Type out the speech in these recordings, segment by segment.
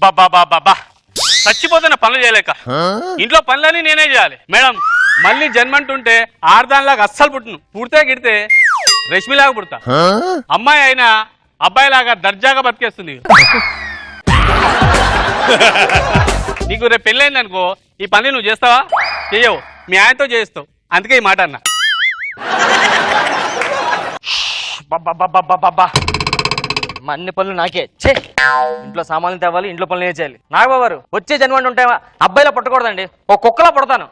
బాబా చచ్చిపోతున్న పనులు చేయలేక ఇంట్లో పనులన్నీ నేనే చేయాలి మేడం. మళ్ళీ జన్మంటుంటే ఆర్దాన్లాగా అస్సలు పుట్టును. పుడితే గిడితే రష్మిలాగా పుడతా. అమ్మాయి అయినా అబ్బాయి లాగా దర్జాగా బతికేస్తుంది. నీకు రేపు పెళ్ళైంది అనుకో, ఈ పని నువ్వు చేస్తావా? చెయ్యవు, మీ ఆయనతో చేస్తావు. అందుకే ఈ మాట అన్నా. బాబా అన్ని పనులు నాకే. చే ఇంట్లో సామాన్లు తేవాలి, ఇంట్లో పనులు ఏం చేయాలి? నాగబాబు వచ్చే జన్మంటే ఉంటావా? అబ్బాయిలా పుట్టకూడదండి, ఓ కుక్కలా పుడతాను.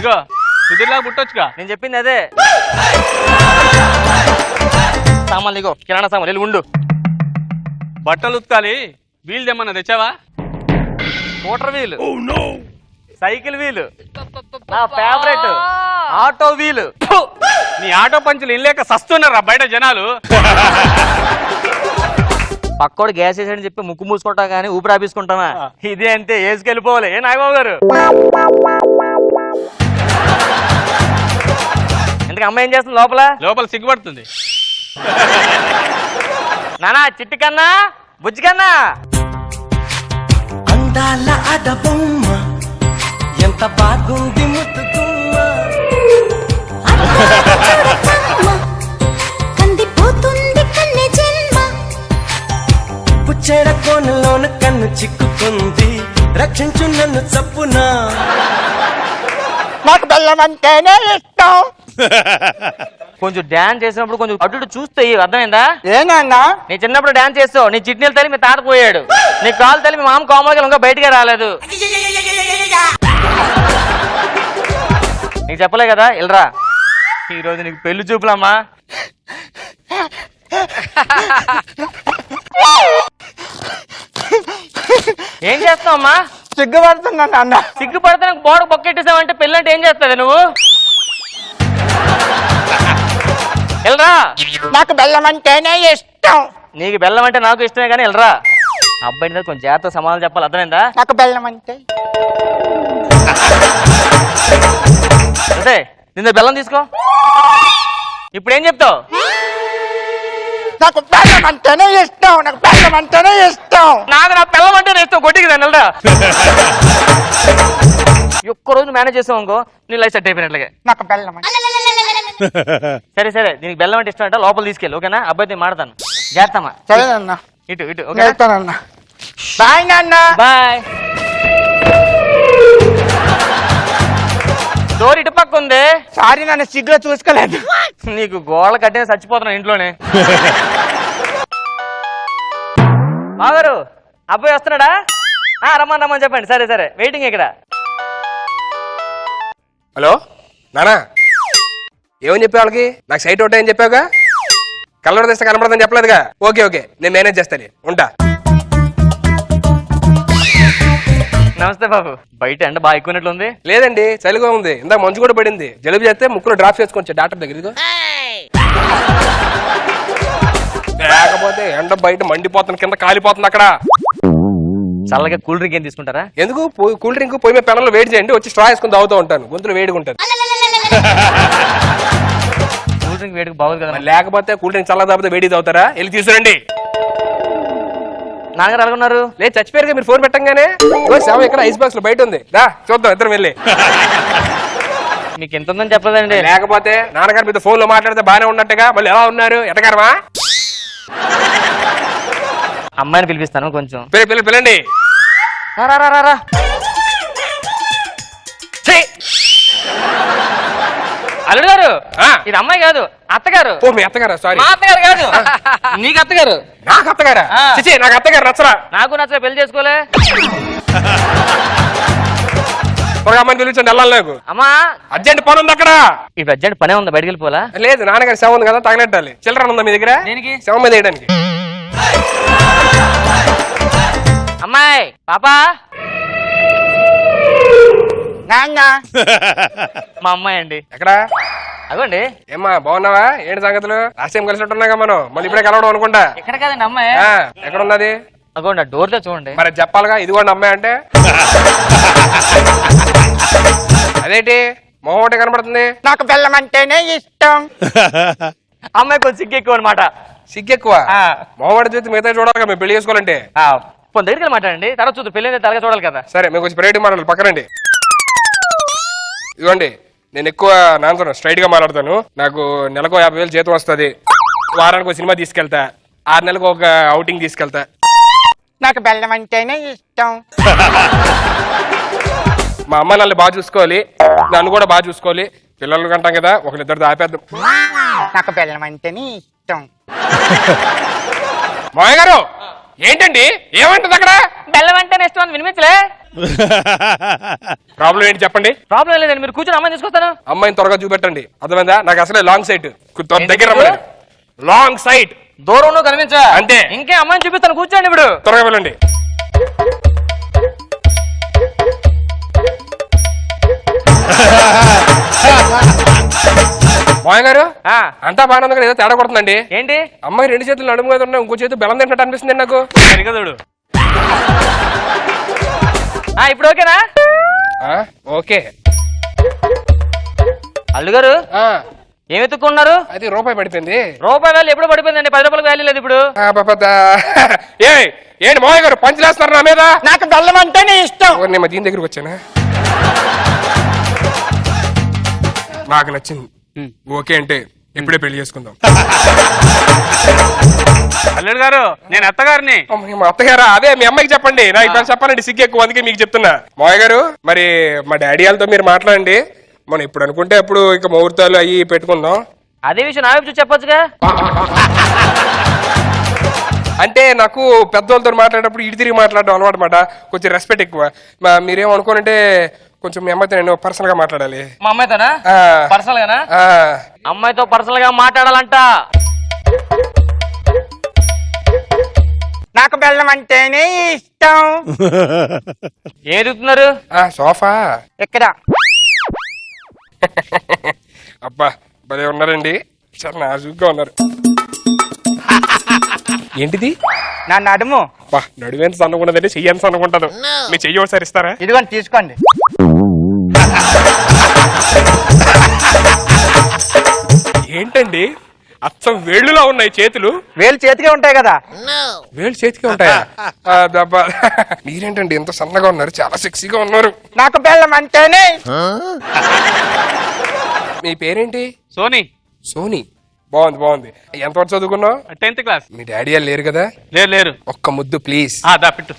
ఇగో సుధీర్లాగా పుట్టొచ్చుగా. నేను చెప్పింది అదే. సామాన్లు ఇగో, కిరాణా సామాన్లు వెళ్ళి ఉండు. బట్టలు ఉతకాలి, వీలు తెమ్మన్నా తెచ్చావా? మోటార్ వీలు, సైకిల్ వీలు, నా ఫేవరెట్ ఆటో వీలు. నీ ఆటో పంచులు ఇల్లేక సస్తున్నారా బయట జనాలు. పక్కోడు గ్యాస్ వేసాడని చెప్పి ముక్కు మూసుకుంటా కానీ ఊపిరి ఆపేసుకుంటామా? ఇదే అంతే, వేసుకెళ్ళిపోవాలి. ఏ నాగబాబు గారు, ఎందుకు అమ్మాయి ఏం చేస్తుంది లోపల? లోపల సిగ్గుపడుతుంది. నానా చిట్టి కన్నా, బుజ్జి కన్నా, అందాల అడబొమ్మ ఎంత బాగుంది ముద్దుగుమ్మ, కందిపోతుంది కన్నె జన్మ, పుచ్చేడ కోనలోన కన్ను చిక్కుకుంది, రక్షించు నన్ను చప్పునా. నాకు బెల్లం అంటేనే ఇష్టం. కొంచెం డాన్స్ చేసినప్పుడు కొంచెం అటు ఇటు చూస్తే అర్థమైందా? ఏనన్నా నీ చిన్నప్పుడు డాన్స్ చేస్తావు, నీ చిట్నీలు తల్లి మీ తాత పోయాడు, నీ కాలు తల్లి మీ మామ కోమలకి ఇంకా బయటికే రాలేదు. నీకు చెప్పలే కదా, వెళ్ళరా. ఈ రోజు నీకు పెళ్లి చూపులమ్మా. ఏం చేస్తావమ్మా? సిగ్గుపడుతున్నాను అన్న. సిగ్గుపడితే నాకు బోడ బొక్కెట్టేసావంటే పెళ్ళి అంటే ఏం చేస్తావు నువ్వు? వెళ్ళరా. నాకు బెల్లం అంటేనే ఇష్టం. నీకు బెల్లం అంటే నాకు ఇష్టమే కానీ వెళ్ళరా. అబ్బాయి మీద కొంచెం జాగ్రత్త సమాధానం చెప్పాలి, అర్థమైందా? నాకు బెల్లం అంటే అంటే నిన్న బెల్లం తీసుకో. ఇప్పుడు ఏం చెప్తావు? నాకు బెల్లం అంటేనే ఇష్టం. నాకు బెల్లం అంటేనే ఇష్టం. నాకు నా బెల్లం అంటే ఇష్టం. కొట్టికి దాన్ని వెళ్ళరా. ఒక్కరోజు మేనేజ్ చేసావు అనుకో, నీ లైఫ్ సెట్ అయిపోయినట్లుగా. నాకు బెల్లం అంటే సరే సరే, దీనికి బెల్లం అంటే ఇష్టం అంటే లోపల తీసుకెళ్ళి, ఓకేనా? అబ్బాయితో మాడతాను. చేస్తామా? సరేనన్నా, ఇటు ఇటు ఓకే. వెళ్తానన్నా. బాయ్ నాన్న. బాయ్. డోర్ ఇటు పక్క ఉంది. సారీ నన్ను సిగ్గులో చూసుకోలేదు. నీకు గోళ్ళ కట్టిన చచ్చిపోతున్నా ఇంట్లోనే. బాగారు అబ్బాయి వస్తున్నాడా? రమ్మని రమ్మని చెప్పండి. సరే సరే, వెయిటింగ్ ఇక్కడ. హలో నానా, ఏమని చెప్పే వాళ్ళకి? నాకు సైట్ ఒకటే అని చెప్పావుగా, కలర్ తెస్తే కనబడదని చెప్పలేదుగా. ఓకే ఓకే, నేను మేనేజ్ చేస్తాను, ఉంటా. నమస్తే బాబు. బయట ఎండ బాగా ఎక్కువనట్లుంది. లేదండి, చలిగా ఉంది. ఇందాక మంచు కూడా పడింది. జలుబు చేస్తే ముక్కులో డ్రాప్స్ వేసుకొచ్చా డాక్టర్ దగ్గర. ఇదిగో. లేకపోతే ఎండ బయట మండిపోతుంది, కింద కాలిపోతుంది అక్కడ. చల్లగా కూల్ డ్రింక్ ఏం తీసుకుంటారా? ఎందుకు? కూల్ డ్రింక్ పొయ్యి మీద పెనంలో వేడి చేయండి, వచ్చి స్ట్రా వేసుకుని తాగుతూ ఉంటాను. గొంతులు వేడిగా ఉంటుంది. కూల్ డ్రింక్ వేడికి బాగోదు కదా. లేకపోతే కూల్ డ్రింక్ చల్లగా తాగితే వేడి తాగుతారా? వెళ్ళి తీసుకురండి. నాన్నగారు అనుకున్నారు? లేదు, చచ్చిపోయారుగా మీరు ఫోన్ పెట్టంగానే. శవం ఇక్కడ ఐస్ బాక్స్ లో బయట ఉంది, దా చూద్దాం ఇద్దరం వెళ్ళి. మీకు ఎంత ఉందని చెప్పలేదండి. లేకపోతే నాన్నగారు మీతో ఫోన్ లో మాట్లాడితే బాగానే ఉన్నట్టుగా, మళ్ళీ ఎలా ఉన్నారు ఎటగారమా? అమ్మాయిని పిలిపిస్తాను కొంచెం. పిల్లండి. రా. అల్లుడు గారు, ఇది అమ్మాయి కాదు, అత్తగారు. ఓ మీ అత్తగారా? సారీ, మా అత్తగారు కాదు, నీకు అత్తగారు. నాకు అత్తగారా? చిచి, నాకు అత్తగారు నచ్చరా. నాకు నచ్చలే, పెళ్లి చేసుకోలే. త్వరగా అమ్మాయిని పిలిపించండి, వెళ్ళాలి నాకు. అమ్మా అర్జెంట్ పని ఉంది అక్కడ. ఇప్పుడు అర్జెంట్ పనే ఉందా, బయటకు వెళ్ళిపోలా? లేదు, నాన్నగారి శవం ఉంది కదా, తగనట్టాలి. చిల్లర ఉందా మీ దగ్గర? దేనికి? శవం మీద వేయడానికి. అమ్మాయి పాపా. నాన్న. మా అమ్మాయి అండి. ఎక్కడ? అగోండి. ఏమ్మా బాగున్నావా? ఏంటి సంగతులు? లాస్ట్ టైం కలిసి ఉంటున్నాగా మనం, మళ్ళీ ఇప్పుడే కలవడం అనుకుంటా. ఎక్కడ కాదండి అమ్మాయి. ఎక్కడ ఉన్నది? అగోండి డోర్ లో చూడండి. మరి చెప్పాలిగా, ఇది కూడా అమ్మాయి అంటే. అదేంటి మొహం ఒకటి కనబడుతుంది? నాకు బెల్లం అంటేనే ఇష్టం. అమ్మాయి కొంచెం సిగ్గు ఎక్కువ అనమాట. సిగ్గెక్కువ మొహమాట చూస్తే మిగతా చూడాలి మేము పెళ్లి చేసుకోవాలంటే. కొంత దగ్గరికి మాట్లాడండి, తర్వాత చూద్దాం. పెళ్ళి తలగా చూడాలి కదా. సరే మేము కొంచెం ప్రైవేట్గా మాట్లాడాలి, పక్కనండి. ఇదిగోండి, నేను ఎక్కువ నాన్నతో స్ట్రైట్ గా మాట్లాడతాను. నాకు నెలకు 50,000 జీతం వస్తుంది. వారానికి ఒక సినిమా తీసుకెళ్తా, 6 నెలలకు ఒక అవుటింగ్ తీసుకెళ్తా. నాకు బెల్లం అంటేనే ఇష్టం. మా అమ్మ నన్ను బాగా చూసుకోవాలి, నన్ను కూడా బాగా చూసుకోవాలి. పిల్లలు కంటాం కదా, ఒకరిద్దరితో ఆపేద్దాం. నాకు బెల్లం అంటేనే ఇష్టం. మాయ గారు ఏంటండి, ఏమంటుంది అక్కడ? బెల్లం అంటే ఇష్టం అని వినిపించలే. ప్రాబ్లం ఏంటి చెప్పండి. ప్రాబ్లం లేదండి, మీరు కూర్చొని అమ్మాయిని తీసుకొస్తాను. అమ్మాయిని త్వరగా చూపెట్టండి, అర్థమైందా? నాకు అసలే లాంగ్ సైట్, దగ్గర రమ్మలేదు. లాంగ్ సైట్, దూరంలో కనిపించా అంతే. ఇంకే అమ్మాయిని చూపిస్తాను, కూర్చోండి. ఇప్పుడు త్వరగా వెళ్ళండి. మాయ గారు అంతా బాగానే ఉంది, ఏదో తేడా కొడుతుందండి. ఏంటి? అమ్మాయి 2 చేతులు నడుము మీద ఉన్నాయి, ఇంకో చేతి బెల్లం తింటట్టు అనిపిస్తుంది నాకు. సరిగదుడు ఇప్పుడు ఓకేనా? ఓకే. అల్లుగారు ఏం ఎత్తుకున్నారు? అది రూపాయి పడిపోయింది. రూపాయి వాల్యూ ఎప్పుడు పడిపోయిందండి? 10 రూపాయలకు వాల్యూ లేదు ఇప్పుడు. ఏంటి మాయ గారు పంచలేస్తున్నారు నా మీద? నాకు బెల్లం అంటేనే ఇష్టం. నేను దీని దగ్గరికి వచ్చానా? నాకు నచ్చింది. ఓకే అంటే ఇప్పుడే పెళ్లి చేసుకుందాం. అల్లుడు గారు, నేను అత్తగారిని. మా అత్తగారా? అదే మీ అమ్మాయికి చెప్పండి, నాకు ఇప్పుడు చెప్పాలండి సిగ్గు ఎక్కువ, అందుకే మీకు చెప్తున్నా. మావయ్య గారు, మరి మా డాడీ వాళ్ళతో మీరు మాట్లాడండి. మనం ఇప్పుడు అనుకుంటే అప్పుడు ఇంకా ముహూర్తాలు అయ్యి పెట్టుకుందాం. అదే విషయం నా వైపు చూసి చెప్పొచ్చుగా. అంటే నాకు పెద్దవాళ్ళతో మాట్లాడేటప్పుడు ఇటు తిరిగి మాట్లాడడం అలవాటు మాట, కొంచెం రెస్పెక్ట్ ఎక్కువ. మీరేం అనుకోనంటే కొంచెం మీ అమ్మాయితో నేను పర్సనల్ గా మాట్లాడాలి. మా అమ్మాయితోనా? పర్సనల్ గానా? అమ్మాయితో పర్సనల్ గా మాట్లాడాలంట. నాకు బెల్లం అంటేనే ఇష్టం. ఏం ఎదుగుతున్నారు? సోఫా ఇక్కడ. అబ్బా భలే ఉన్నారండి, చాలా నాజుగ్గా ఉన్నారు. ఏంటిది? నా నడుము. అబ్బా నడువేంత సన్నగుండదండి, చెయ్యి ఎంత సన్నగుంటదు. మీ చెయ్యి ఒకసారి ఇస్తారా? ఇదిగోండి తీసుకోండి. ఏంటండి అచ్చం వేళ్ళులా ఉన్నాయి చేతులు. వేలు చేతికే ఉంటాయి కదా. వేళ్ళు చేతికి ఉంటాయా? దబ్బా మీరేంటండి ఎంత సన్నగా ఉన్నారు, చాలా సెక్సీగా ఉన్నారు. నాకు బెల్లం అంటేనే. మీ పేరేంటి? సోనీ. సోనీ, బాగుంది బాగుంది. ఎంతవరకు చదువుకున్నావు? 10th class. మీ డాడీ వాళ్ళు లేరు కదా? లేరు. ఒక్క ముద్దు ప్లీజ్. దా పెట్టు.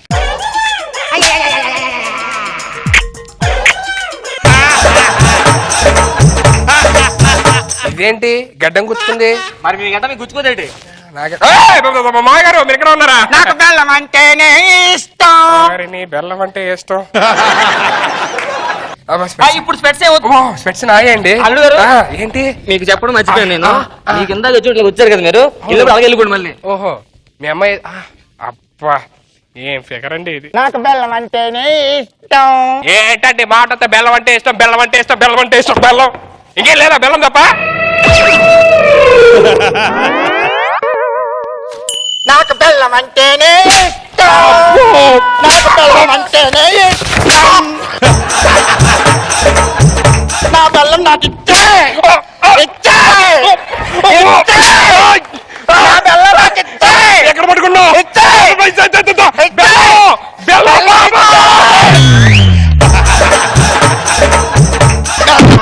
ఇదేంటి గడ్డం గుచ్చుకుంది? మరి మీ గంట మీకు గుచ్చుకోదేంటి? మామగారు మీరు ఇక్కడ ఉన్నారా? నాకు బెల్లం అంటేనే ఇష్టం. మరి నీ బెల్లం అంటే ఇష్టం. ఇప్పుడు స్పెట్స్ స్పెట్స్ నాయండి. అల్లుగారు ఏంటి మీకు చెప్పడం మర్చిపోయాను నేను. మీ కింద వచ్చారు కదా మీరు, ఇల్లు అలాగే వెళ్ళిపోండి మళ్ళీ. ఓహో మీ అమ్మాయి. అబ్బా ఏం ఫిగర్ అండి ఇది. నాకు బెల్లం అంటేనే ఇష్టం. ఏంటండి మాట బెల్లం అంటే ఇష్టం, బెల్లం అంటే ఇష్టం, బెల్లం అంటే ఇష్టం, బెల్లం ఇంకేం లేదా? బెల్లం తప్ప. నాకు బెల్లం అంటేనే ఇష్టం. నాకు బెల్లం అంటేనే ఇష్టం. నా బెల్లం నాకు ఇచ్చే. నా బెల్లం నాకు ఇచ్చే. ఎక్కడ పట్టుకున్నావు?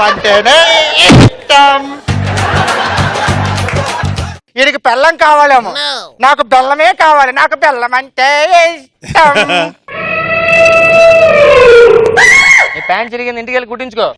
అంటేనే ఇష్టం. వీడికి బెల్లం కావాలేమో, నాకు బెల్లమే కావాలి. నాకు బెల్లం అంటే ఇష్టం. ఈ ప్యాంట్ చిరిగింది, ఇంటికి వెళ్ళి కుట్టించుకో.